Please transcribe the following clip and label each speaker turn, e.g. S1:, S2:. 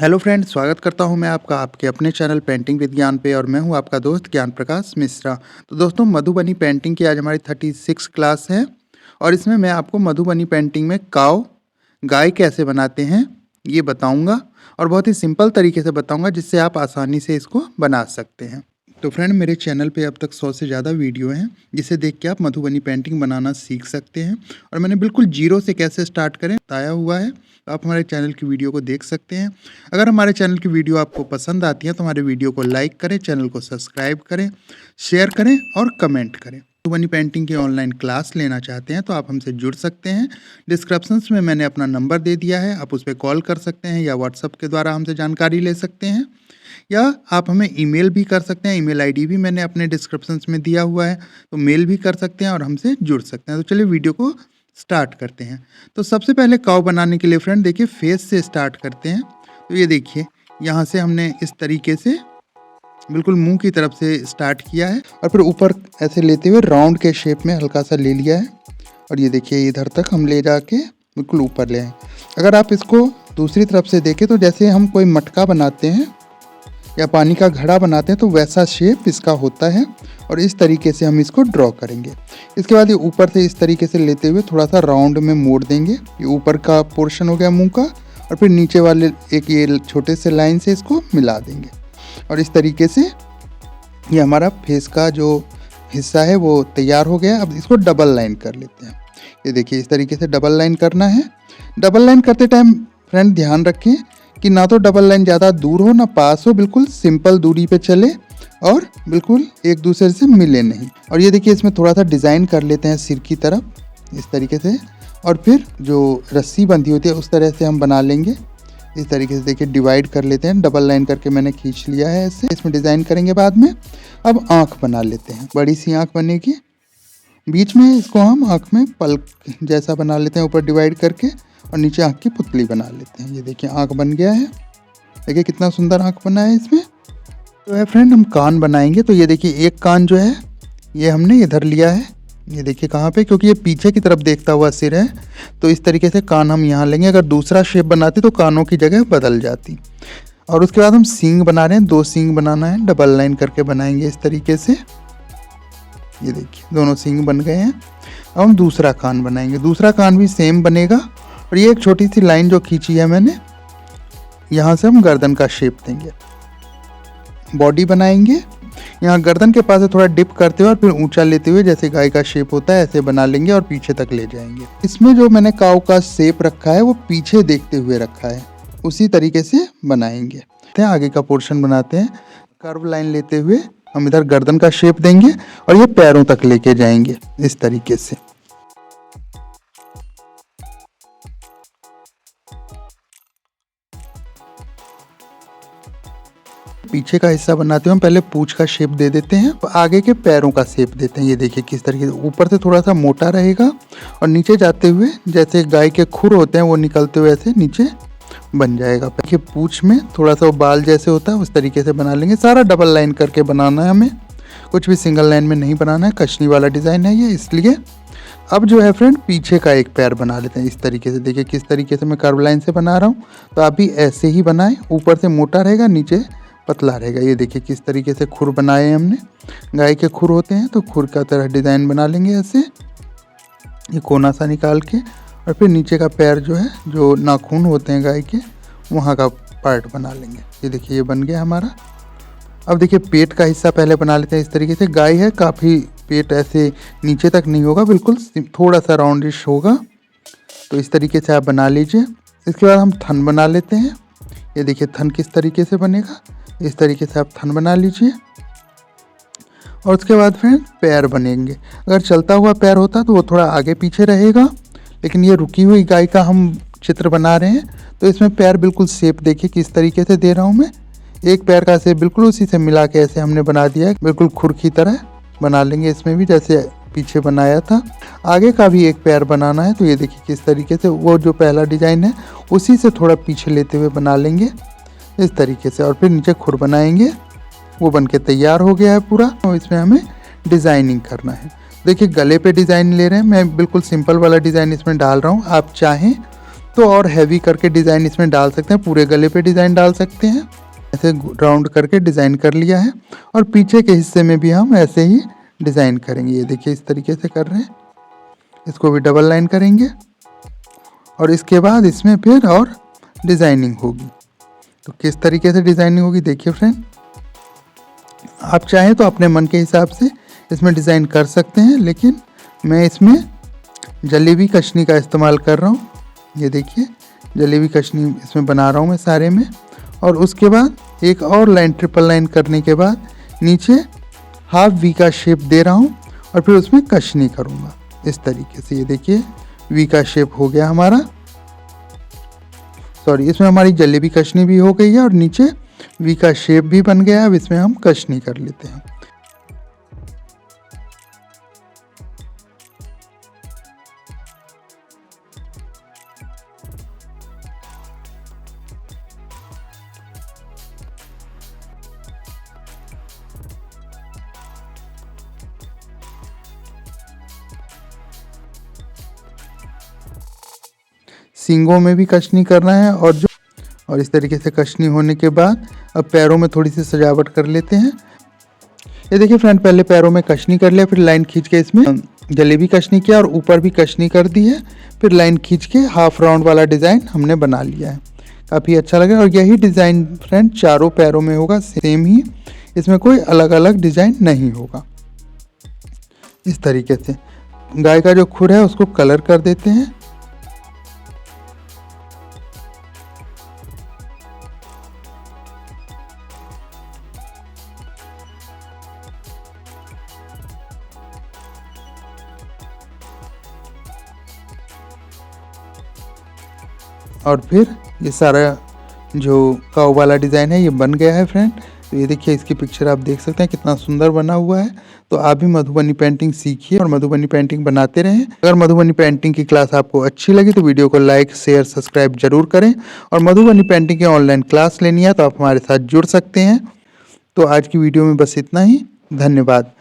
S1: Hello friend, स्वागत करता हूं मैं आपका आपके अपने चैनल पेंटिंग विद ज्ञान पे और मैं हूं आपका दोस्त ज्ञान प्रकाश मिश्रा। तो दोस्तों, मधुबनी पेंटिंग की आज हमारी 36 क्लास है और इसमें मैं आपको मधुबनी पेंटिंग में काऊ गाय कैसे बनाते हैं ये बताऊंगा और बहुत ही सिंपल तरीके से बताऊंगा जिससे आप आसानी से इसको बना सकते हैं। तो फ्रेंड, मेरे चैनल पे अब तक 100 से ज़्यादा वीडियो हैं जिसे देख के आप मधुबनी पेंटिंग बनाना सीख सकते हैं और मैंने बिल्कुल जीरो से कैसे स्टार्ट करें बताया हुआ है। तो आप हमारे चैनल की वीडियो को देख सकते हैं। अगर हमारे चैनल की वीडियो आपको पसंद आती है तो हमारे वीडियो को लाइक करें, चैनल को सब्सक्राइब करें, शेयर करें और कमेंट करें। मधुबनी पेंटिंग की ऑनलाइन क्लास लेना चाहते हैं तो आप हमसे जुड़ सकते हैं। डिस्क्रिप्शंस में मैंने अपना नंबर दे दिया है, आप उस पर कॉल कर सकते हैं या व्हाट्सएप के द्वारा हमसे जानकारी ले सकते हैं या आप हमें ईमेल भी कर सकते हैं। ईमेल आईडी भी मैंने अपने डिस्क्रिप्शंस में दिया हुआ है, तो मेल भी कर सकते हैं और हमसे जुड़ सकते हैं। तो चलिए वीडियो को स्टार्ट करते हैं। तो सबसे पहले काऊ बनाने के लिए फ्रेंड देखिए फेस से स्टार्ट करते हैं। तो ये देखिए यहाँ से हमने इस तरीके से बिल्कुल मुंह की तरफ से स्टार्ट किया है और फिर ऊपर ऐसे लेते हुए राउंड के शेप में हल्का सा ले लिया है और ये देखिए इधर तक हम ले जाके बिल्कुल ऊपर ले आए। अगर आप इसको दूसरी तरफ से देखें तो जैसे हम कोई मटका बनाते हैं या पानी का घड़ा बनाते हैं तो वैसा शेप इसका होता है और इस तरीके से हम इसको ड्रॉ करेंगे। इसके बाद ये ऊपर से इस तरीके से लेते हुए थोड़ा सा राउंड में मोड़ देंगे। ये ऊपर का पोर्शन हो गया मुंह का और फिर नीचे वाले एक ये छोटे से लाइन से इसको मिला देंगे और इस तरीके से ये हमारा फेस का जो हिस्सा है वो तैयार हो गया। अब इसको डबल लाइन कर लेते हैं। ये देखिए इस तरीके से डबल लाइन करना है। डबल लाइन करते टाइम फ्रेंड ध्यान रखें कि ना तो डबल लाइन ज़्यादा दूर हो ना पास हो, बिल्कुल सिंपल दूरी पे चले और बिल्कुल एक दूसरे से मिले नहीं। और ये देखिए इसमें थोड़ा सा डिज़ाइन कर लेते हैं सिर की तरफ इस तरीके से और फिर जो रस्सी बंधी होती है उस तरह से हम बना लेंगे। इस तरीके से देखिए डिवाइड कर लेते हैं, डबल लाइन करके मैंने खींच लिया है ऐसे। इसमें डिज़ाइन करेंगे बाद में। अब आँख बना लेते हैं, बड़ी सी आँख बनेगी। बीच में इसको हम आँख में पलक जैसा बना लेते हैं ऊपर डिवाइड करके और नीचे आँख की पुतली बना लेते हैं। ये देखिए आँख बन गया है। देखिए कितना सुंदर आँख बना है इसमें। तो है फ्रेंड हम कान बनाएंगे। तो ये देखिए एक कान जो है ये हमने इधर लिया है। ये देखिए कहाँ पे, क्योंकि ये पीछे की तरफ देखता हुआ सिर है तो इस तरीके से कान हम यहाँ लेंगे। अगर दूसरा शेप बनाते तो कानों की जगह बदल जाती। और उसके बाद हम सींग बना रहे हैं, 2 सींग बनाना है, डबल लाइन करके बनाएंगे इस तरीके से। ये देखिए दोनों सींग बन गए हैं। अब हम दूसरा कान बनाएंगे। दूसरा कान भी सेम बनेगा और ये एक छोटी सी लाइन जो खींची है मैंने, यहाँ से हम गर्दन का शेप देंगे। बॉडी बनाएंगे, यहाँ गर्दन के पास से थोड़ा डिप करते हुए और फिर ऊंचा लेते हुए जैसे गाय का शेप होता है ऐसे बना लेंगे और पीछे तक ले जाएंगे। इसमें जो मैंने काऊ का शेप रखा है वो पीछे देखते हुए रखा है, उसी तरीके से बनाएंगे। आगे का पोर्शन बनाते हैं। कर्व लाइन लेते हुए हम इधर गर्दन का शेप देंगे और ये पैरों तक लेके जाएंगे इस तरीके से। पीछे का हिस्सा बनाते हुए हम पहले पूंछ का शेप दे देते हैं, तो आगे के पैरों का शेप देते हैं। ये देखिए किस तरीके से ऊपर से थोड़ा सा मोटा रहेगा और नीचे जाते हुए जैसे गाय के खुर होते हैं वो निकलते हुए ऐसे नीचे बन जाएगा। देखिए पूंछ में थोड़ा सा वो बाल जैसे होता है उस तरीके से बना लेंगे। सारा डबल लाइन करके बनाना है हमें, कुछ भी सिंगल लाइन में नहीं बनाना है। कचनी वाला डिज़ाइन है ये, इसलिए। अब जो है फ्रेंड पीछे का एक पैर बना लेते हैं इस तरीके से। देखिए किस तरीके से मैं कर्व लाइन से बना रहा हूँ, तो आप भी ऐसे ही बनाएं। ऊपर से मोटा रहेगा, नीचे पतला रहेगा। ये देखिए किस तरीके से खुर बनाए हैं हमने। गाय के खुर होते हैं तो खुर का तरह डिज़ाइन बना लेंगे ऐसे, ये कोना सा निकाल के। और फिर नीचे का पैर जो है, जो नाखून होते हैं गाय के, वहाँ का पार्ट बना लेंगे। ये देखिए ये बन गया हमारा। अब देखिए पेट का हिस्सा पहले बना लेते हैं इस तरीके से। गाय है, काफ़ी पेट ऐसे नीचे तक नहीं होगा, बिल्कुल थोड़ा सा राउंडिश होगा, तो इस तरीके से आप बना लीजिए। इसके बाद हम थन बना लेते हैं। ये देखिए थन किस तरीके से बनेगा, इस तरीके से आप थन बना लीजिए। और उसके बाद फिर पैर बनेंगे। अगर चलता हुआ पैर होता तो वो थोड़ा आगे पीछे रहेगा, लेकिन ये रुकी हुई गाय का हम चित्र बना रहे हैं तो इसमें पैर बिल्कुल शेप देखिए किस तरीके से दे रहा हूँ मैं। एक पैर का शेप बिल्कुल उसी से मिला के ऐसे हमने बना दिया है, बिल्कुल खुर की तरह बना लेंगे इसमें भी, जैसे पीछे बनाया था। आगे का भी एक पैर बनाना है, तो ये देखिए किस तरीके से वो जो पहला डिज़ाइन है उसी से थोड़ा पीछे लेते हुए बना लेंगे इस तरीके से। और फिर नीचे खुर बनाएंगे, वो बनके तैयार हो गया है पूरा। और इसमें हमें डिज़ाइनिंग करना है। देखिए गले पे डिज़ाइन ले रहे हैं, मैं बिल्कुल सिंपल वाला डिज़ाइन इसमें डाल रहा हूँ। आप चाहें तो और हैवी करके डिज़ाइन इसमें डाल सकते हैं, पूरे गले पे डिज़ाइन डाल सकते हैं। ऐसे राउंड करके डिज़ाइन कर लिया है और पीछे के हिस्से में भी हम ऐसे ही डिज़ाइन करेंगे। ये देखिए इस तरीके से कर रहे हैं, इसको भी डबल लाइन करेंगे और इसके बाद इसमें फिर और डिज़ाइनिंग होगी। तो किस तरीके से डिज़ाइनिंग होगी देखिए फ्रेंड, आप चाहें तो अपने मन के हिसाब से इसमें डिज़ाइन कर सकते हैं, लेकिन मैं इसमें जलेबी कशनी का इस्तेमाल कर रहा हूँ। ये देखिए जलेबी कशनी इसमें बना रहा हूँ मैं सारे में, और उसके बाद एक और लाइन ट्रिपल लाइन करने के बाद नीचे हाफ वी का शेप दे रहा हूँ और फिर उसमें कशनी करूँगा इस तरीके से। ये देखिए वी का शेप हो गया हमारा, सॉरी इसमें हमारी जलेबी कशनी भी हो गई है और नीचे वी का शेप भी बन गया है। अब इसमें हम कशनी कर लेते हैं। सींगों में भी कशनी करना है और इस तरीके से कशनी होने के बाद अब पैरों में थोड़ी सी सजावट कर लेते हैं। ये देखिए फ्रेंड, पहले पैरों में कशनी कर लिया, फिर लाइन खींच के इसमें जलेबी कशनी किया और ऊपर भी कशनी कर दी है, फिर लाइन खींच के हाफ राउंड वाला डिज़ाइन हमने बना लिया है। काफ़ी अच्छा लगा और यही डिज़ाइन फ्रेंड चारों पैरों में होगा सेम ही, इसमें कोई अलग अलग डिज़ाइन नहीं होगा। इस तरीके से गाय का जो खुर है उसको कलर कर देते हैं। और फिर ये सारा जो काऊ वाला डिज़ाइन है ये बन गया है फ्रेंड। तो ये देखिए इसकी पिक्चर आप देख सकते हैं कितना सुंदर बना हुआ है। तो आप भी मधुबनी पेंटिंग सीखिए और मधुबनी पेंटिंग बनाते रहें। अगर मधुबनी पेंटिंग की क्लास आपको अच्छी लगी तो वीडियो को लाइक शेयर सब्सक्राइब जरूर करें, और मधुबनी पेंटिंग की ऑनलाइन क्लास लेनी है तो आप हमारे साथ जुड़ सकते हैं। तो आज की वीडियो में बस इतना ही, धन्यवाद।